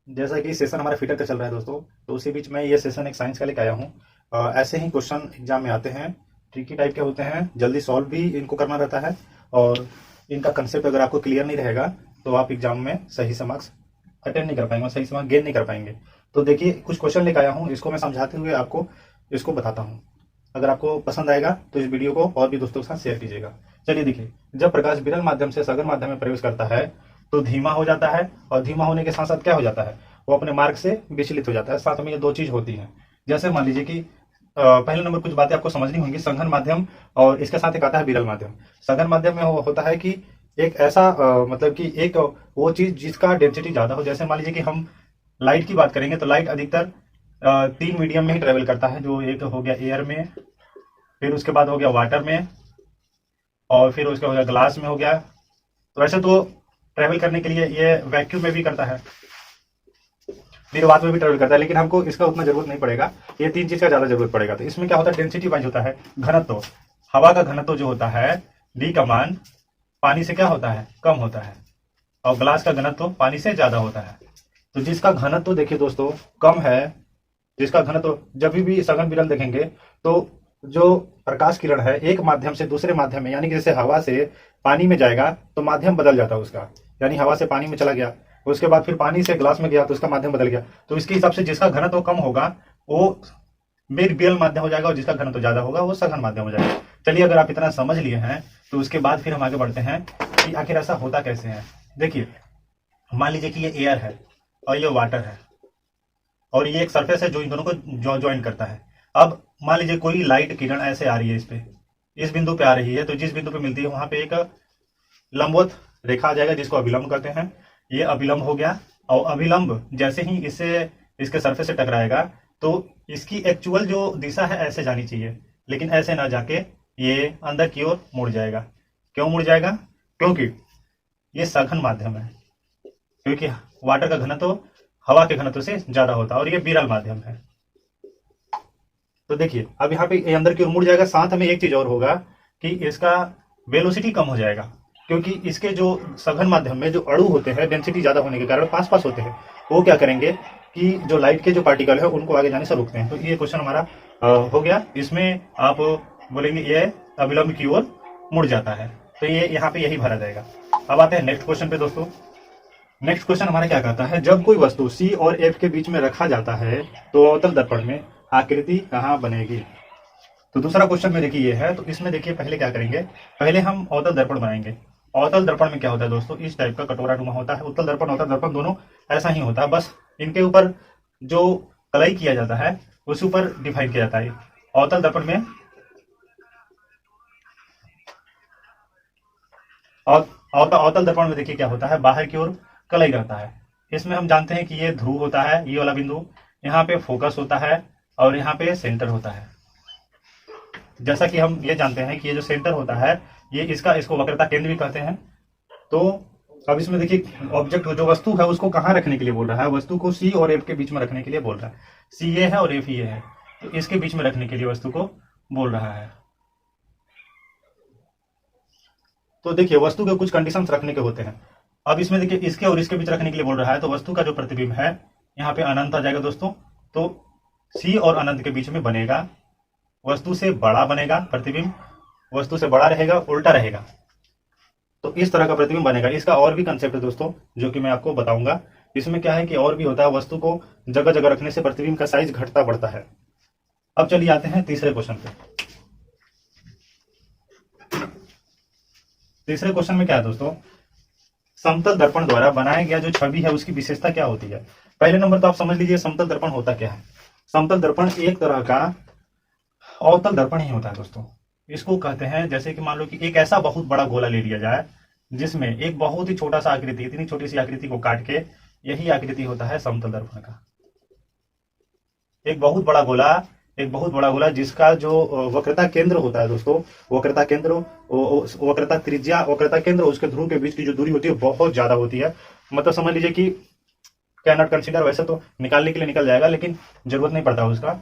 जैसा कि सेशन हमारा फिटर का चल रहा है दोस्तों, तो उसी बीच में ये सेशन एक साइंस का लेके आया हूँ। ऐसे ही क्वेश्चन एग्जाम में आते हैं, ट्रिकी टाइप के होते हैं, जल्दी सॉल्व भी इनको करना रहता है। और इनका कंसेप्ट अगर आपको क्लियर नहीं रहेगा तो आप एग्जाम में सही से मार्क्स अटेंड नहीं कर पाएंगे और सही से मार्क्स गेन नहीं कर पाएंगे। तो देखिए, कुछ क्वेश्चन लेके आया हूँ, इसको मैं समझाते हुए आपको इसको बताता हूँ। अगर आपको पसंद आएगा तो इस वीडियो को और भी दोस्तों के साथ शेयर कीजिएगा। चलिए देखिए, जब प्रकाश विरल माध्यम से सघन माध्यम में प्रवेश करता है तो धीमा हो जाता है, और धीमा होने के साथ साथ क्या हो जाता है, वो अपने मार्ग से विचलित हो जाता है। साथ में ये दो चीज होती हैं। जैसे मान लीजिए कि पहले नंबर कुछ बातें आपको समझनी होंगी, सघन माध्यम और इसके साथ एक आता है विरल माध्यम। सघन माध्यम में होता है कि एक ऐसा मतलब कि एक वो चीज जिसका डेंसिटी ज्यादा हो। जैसे मान लीजिए कि हम लाइट की बात करेंगे तो लाइट अधिकतर तीन मीडियम में ही ट्रेवल करता है। जो एक हो गया एयर में, फिर उसके बाद हो गया वाटर में, और फिर उसके हो गया ग्लास में हो गया। तो वैसे तो ट्रेवल करने के लिए ये वैक्यूम में भी करता है, निर्वात में भी ट्रेवल करता है, लेकिन हमको इसका उतना जरूरत नहीं पड़ेगा। ये तीन चीज का ज्यादा जरूरत पड़ेगा। तो इसमें क्या होता है, डेंसिटी वाइज होता है घनत्व। हवा का घनत्व जो होता है डी का मान पानी से क्या होता है, कम होता है, और ग्लास का घनत्व पानी से ज्यादा होता है। तो जिसका घनत्व देखिए दोस्तों कम है, जिसका घनत्व जब भी सघन विरल देखेंगे तो जो प्रकाश किरण है एक माध्यम से दूसरे माध्यम में, यानी कि जैसे हवा से पानी में जाएगा तो माध्यम बदल जाता है उसका। यानी हवा से पानी में चला गया, उसके बाद फिर पानी से ग्लास में गया तो उसका माध्यम बदल गया। तो इसके हिसाब से जिसका घनत्व कम होगा वो विरल माध्यम हो जाएगा, और जिसका घनत्व ज्यादा होगा वो सघन माध्यम हो जाएगा। चलिए, अगर आप इतना समझ लिए हैं तो उसके बाद फिर हम आगे बढ़ते हैं कि आखिर ऐसा होता कैसे है। देखिए, मान लीजिए कि ये एयर है और ये वाटर है, और ये एक सरफेस है जो इन दोनों को ज्वाइन करता है। अब मान लीजिए कोई लाइट किरण ऐसे आ रही है, इस पे इस बिंदु पे आ रही है, तो जिस बिंदु पे मिलती है वहां पे एक लंबवत रेखा आ जाएगा जिसको अभिलंब कहते हैं। ये अभिलंब हो गया, और अभिलंब जैसे ही इससे इसके सरफेस से टकराएगा तो इसकी एक्चुअल जो दिशा है ऐसे जानी चाहिए, लेकिन ऐसे ना जाके ये अंदर की ओर मुड़ जाएगा। क्यों मुड़ जाएगा? क्योंकि ये सघन माध्यम है, क्योंकि वाटर का घनत्व हवा के घनत्व से ज्यादा होता है, और ये विरल माध्यम है। तो देखिए, अब यहाँ पे ये अंदर की ओर मुड़ जाएगा। साथ में एक चीज और होगा कि इसका वेलोसिटी कम हो जाएगा, क्योंकि इसके जो सघन माध्यम में जो अणु होते हैं डेंसिटी ज्यादा होने के कारण पास पास होते हैं, वो क्या करेंगे कि जो लाइट के जो पार्टिकल है उनको आगे जाने से रोकते हैं। तो ये क्वेश्चन हमारा हो गया। इसमें आप बोलेंगे ये अविलंब की ओर मुड़ जाता है, तो ये यहाँ पे यही भरा जाएगा। अब आते हैं नेक्स्ट क्वेश्चन पे दोस्तों। नेक्स्ट क्वेश्चन हमारा क्या कहता है, जब कोई वस्तु सी और एफ के बीच में रखा जाता है तो अवतल दर्पण में आकृति कहाँ बनेगी? तो दूसरा क्वेश्चन में देखिए ये है। तो इसमें देखिए पहले क्या करेंगे, पहले हम अवतल दर्पण बनाएंगे। अवतल दर्पण में क्या होता है दोस्तों, इस टाइप का कटोरा नुमा होता है। उत्तल दर्पण अवतल दर्पण दोनों ऐसा ही होता है, बस इनके ऊपर जो कलाई किया जाता है उस ऊपर डिफाइन किया जाता है। अवतल दर्पण में अवतल दर्पण में देखिए क्या होता है, बाहर की ओर कलाई रहता है। इसमें हम जानते हैं कि ये ध्रुव होता है, ये वाला बिंदु, यहाँ पे फोकस होता है, और यहाँ पे सेंटर होता है। जैसा कि हम ये जानते हैं कि ये जो सेंटर होता है ये इसको वक्रता केंद्र भी कहते हैं। तो अब इसमें देखिए ऑब्जेक्ट जो वस्तु है उसको कहाँ रखने के लिए बोल रहा है, वस्तु को सी और एफ के बीच में रखने के लिए बोल रहा है। सी ये है और एफ ये है, तो इसके बीच में रखने के लिए वस्तु को बोल रहा है। तो देखिए, वस्तु के कुछ कंडीशंस रखने के होते हैं। अब इसमें देखिए इसके और इसके बीच रखने के लिए बोल रहा है, तो वस्तु का जो प्रतिबिंब है यहाँ पे अनंत आ जाएगा दोस्तों। तो सी और अनंत के बीच में बनेगा, वस्तु से बड़ा बनेगा प्रतिबिंब, वस्तु से बड़ा रहेगा, उल्टा रहेगा। तो इस तरह का प्रतिबिंब बनेगा। इसका और भी कंसेप्ट है दोस्तों जो कि मैं आपको बताऊंगा। इसमें क्या है कि और भी होता है, वस्तु को जगह जगह रखने से प्रतिबिंब का साइज घटता बढ़ता है। अब चलिए आते हैं तीसरे क्वेश्चन पे। तीसरे क्वेश्चन में क्या है दोस्तों, समतल दर्पण द्वारा बनाया गया जो छवि है उसकी विशेषता क्या होती है? पहले नंबर तो आप समझ लीजिए समतल दर्पण होता क्या है। समतल दर्पण एक तरह का अवतल दर्पण ही होता है दोस्तों। इसको कहते हैं, जैसे कि मान लो कि एक ऐसा बहुत बड़ा गोला ले लिया जाए जिसमें एक बहुत ही छोटा सा आकृति, इतनी छोटी सी आकृति को काट के, यही आकृति होता है समतल दर्पण का। एक बहुत बड़ा गोला जिसका जो वक्रता केंद्र होता है दोस्तों, वक्रता केंद्र, वक्रता त्रिज्या, वक्रता केंद्र, उसके ध्रुव के बीच की जो दूरी होती है बहुत ज्यादा होती है। मतलब समझ लीजिए कि कैन नॉट कंसीडर, वैसे तो निकालने के लिए निकल जाएगा लेकिन जरूरत नहीं पड़ता उसका।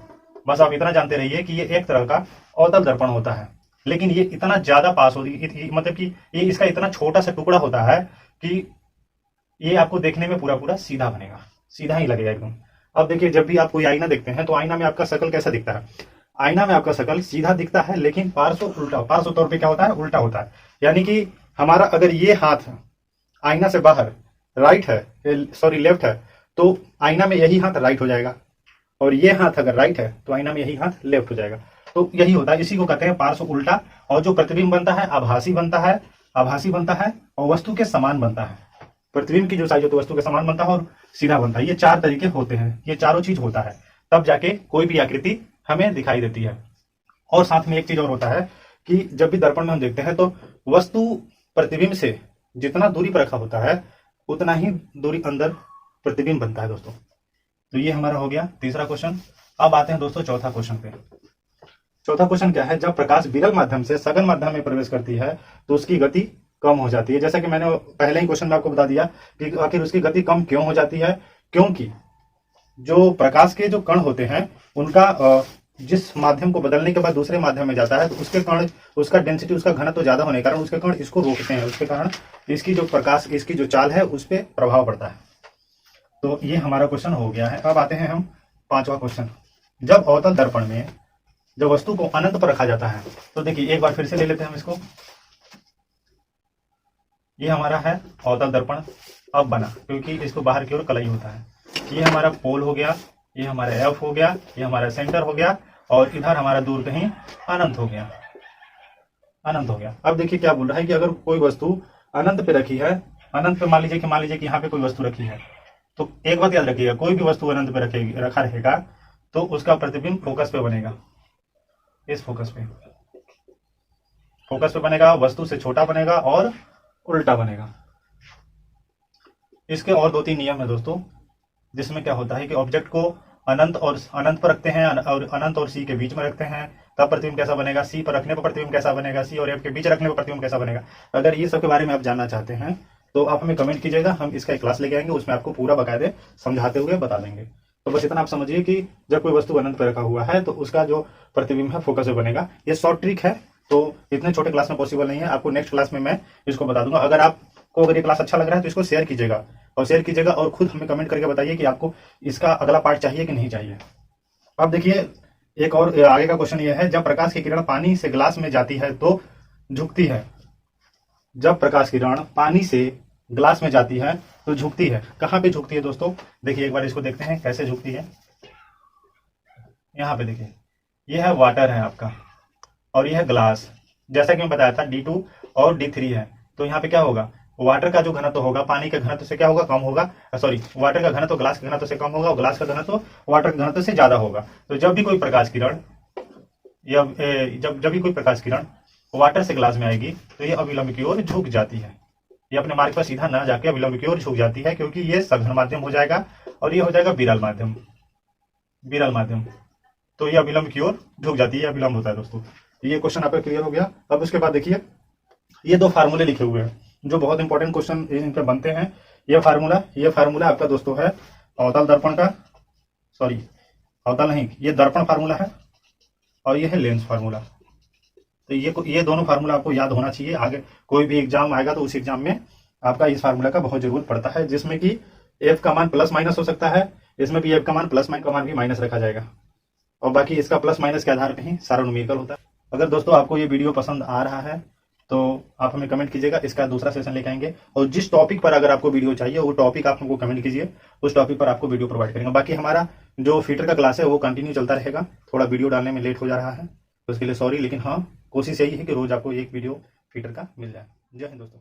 बस आप इतना जानते रहिए कि ये एक तरह का अवतल दर्पण होता है, लेकिन ये इतना ज्यादा पास होती, मतलब कि ये इसका इतना छोटा सा टुकड़ा होता है कि ये आपको देखने में पूरा पूरा सीधा बनेगा। सीधा ही लगेगा एकदम। अब देखिए, जब भी आप कोई आईना देखते हैं तो आईना में आपका शकल कैसा दिखता है? आईना में आपका शकल सीधा दिखता है, लेकिन पार्श्व तौर पे क्या होता है? उल्टा होता है। यानी कि हमारा अगर ये हाथ आईना से बाहर राइट है, सॉरी लेफ्ट है, तो आईना में यही हाथ राइट हो जाएगा, और ये हाथ अगर राइट है तो आईना में यही हाथ लेफ्ट हो जाएगा। तो यही होता है, इसी को कहते हैं पार्श्व उल्टा। और जो प्रतिबिंब बनता है आभासी बनता है, आभासी बनता है और वस्तु के समान बनता है। प्रतिबिंब की जो साइज होती है वस्तु के समान बनता है और सीधा बनता है। ये चार तरीके होते हैं, ये चारों चीज होता है, तब जाके कोई भी आकृति हमें दिखाई देती है। और साथ में एक चीज और होता है कि जब भी दर्पण में हम देखते हैं तो वस्तु प्रतिबिंब से जितना दूरी पर रखा होता है उतना ही दूरी अंदर प्रतिबिंब बनता है दोस्तों। तो ये हमारा हो गया तीसरा क्वेश्चन। अब आते हैं दोस्तों चौथा क्वेश्चन पे। चौथा क्वेश्चन क्या है? जब प्रकाश विरल माध्यम से सघन माध्यम में प्रवेश करती है तो उसकी गति कम हो जाती है। जैसा कि मैंने पहले ही क्वेश्चन में आपको बता दिया कि आखिर उसकी गति कम क्यों हो जाती है। क्योंकि जो प्रकाश के जो कण होते हैं उनका जिस माध्यम को बदलने के बाद दूसरे माध्यम में जाता है तो उसके कण, उसका डेंसिटी, उसका घनत्व तो ज्यादा होने के कारण उसके कण इसको रोकते हैं, उसके कारण इसकी जो प्रकाश, इसकी जो चाल है उस पर प्रभाव पड़ता है। तो ये हमारा क्वेश्चन हो गया है। अब आते हैं हम पांचवा क्वेश्चन। जब अवतल दर्पण में जब वस्तु को अनंत पर रखा जाता है तो देखिए, एक बार फिर से ले लेते हैं हम इसको। ये हमारा है अवतल दर्पण, अब बना क्योंकि इसको बाहर की ओर कलई होता है। ये हमारा पोल हो गया, ये हमारा एफ हो गया, ये हमारा सेंटर हो गया, और इधर हमारा दूर कहीं अनंत हो गया, अनंत हो गया। अब देखिए क्या बोल रहा है कि अगर कोई वस्तु अनंत पे रखी है, अनंत पे मान लीजिए कि यहाँ पे कोई वस्तु रखी है, तो एक बात याद रखिएगा, कोई भी वस्तु अनंत पे रखा रहेगा तो उसका प्रतिबिंब फोकस पे बनेगा, इस फोकस पे बनेगा, वस्तु से छोटा बनेगा और उल्टा बनेगा। इसके और 2-3 नियम है दोस्तों, जिसमें क्या होता है कि ऑब्जेक्ट को अनंत पर रखते हैं और अनंत और सी के बीच में रखते हैं, तब प्रतिबिंब कैसा बनेगा। सी पर रखने पर प्रतिबिंब कैसा बनेगा, सी और एफ के बीच रखने पर प्रतिबिंब कैसा बनेगा। अगर ये सब के बारे में आप जानना चाहते हैं तो आप हमें कमेंट कीजिएगा, हम इसका एक क्लास लेके आएंगे, उसमें आपको पूरा बाकायदे समझाते हुए बता देंगे। तो बस इतना आप समझिए कि जब कोई वस्तु अनंत पर रखा हुआ है तो उसका जो प्रतिबिंब है फोकस पे बनेगा। ये शॉर्ट ट्रिक है, तो इतने छोटे क्लास में पॉसिबल नहीं है, आपको नेक्स्ट क्लास में मैं इसको बता दूंगा। अगर ये क्लास अच्छा लग रहा है तो इसको शेयर कीजिएगा, और खुद हमें कमेंट करके बताइए कि आपको इसका अगला पार्ट चाहिए कि नहीं चाहिए। अब देखिए, एक और आगे का क्वेश्चन ये है, जब प्रकाश की किरण पानी से ग्लास में जाती है तो झुकती है। जब प्रकाश की किरण पानी से ग्लास में जाती है तो झुकती है। कहां पे झुकती है दोस्तों? देखिए एक बार इसको देखते हैं कैसे झुकती है। यहाँ पे देखिए, ये है वाटर है आपका और ये है ग्लास। जैसा कि मैं बताया था D2 और D3 है, तो यहाँ पे क्या होगा, वाटर का जो घनत्व होगा पानी के घनत्व से क्या होगा, कम होगा। सॉरी, वाटर का घनत्व ग्लास के घनत्व से कम होगा और ग्लास का घनत्व वाटर के घनत्व से ज्यादा होगा। तो जब भी कोई प्रकाश किरण जब भी कोई प्रकाश किरण वाटर से ग्लास में आएगी तो ये अविलंब की ओर झुक जाती है। ये अपने मार्ग पर सीधा न जाके अविलंब की ओर झुक जाती है, क्योंकि ये सघन माध्यम हो जाएगा और ये हो जाएगा विरल माध्यम। तो ये अविलंब की ओर झुक जाती है, अविलंब होता है दोस्तों। ये क्वेश्चन आपका क्लियर हो गया। अब उसके बाद देखिए, ये 2 फार्मूले लिखे हुए हैं जो बहुत इंपॉर्टेंट क्वेश्चन इन पे बनते हैं। ये फार्मूला आपका दोस्तों है अवतल दर्पण का, सॉरी अवतल नहीं, ये दर्पण फार्मूला है और ये है लेंस फार्मूला। तो ये दोनों फार्मूला आपको याद होना चाहिए। आगे कोई भी एग्जाम आएगा तो उस एग्जाम में आपका इस फार्मूला का बहुत जरूरत पड़ता है, जिसमें कि एफ का मान प्लस माइनस हो सकता है, इसमें भी एफ का मान प्लस का मान भी माइनस रखा जाएगा, और बाकी इसका प्लस माइनस के आधार पर ही सारा न्यूमेरिकल होता है। अगर दोस्तों आपको ये वीडियो पसंद आ रहा है तो आप हमें कमेंट कीजिएगा, इसका दूसरा सेशन लेके आएंगे, और जिस टॉपिक पर अगर आपको वीडियो चाहिए वो टॉपिक आप हमको कमेंट कीजिए, उस टॉपिक पर आपको वीडियो प्रोवाइड करेंगे। बाकी हमारा जो फीटर का क्लास है वो कंटिन्यू चलता रहेगा। थोड़ा वीडियो डालने में लेट हो जा रहा है तो उसके लिए सॉरी, लेकिन हाँ कोशिश यही है कि रोज आपको एक वीडियो फीटर का मिल जाए। जय हिंद दोस्तों।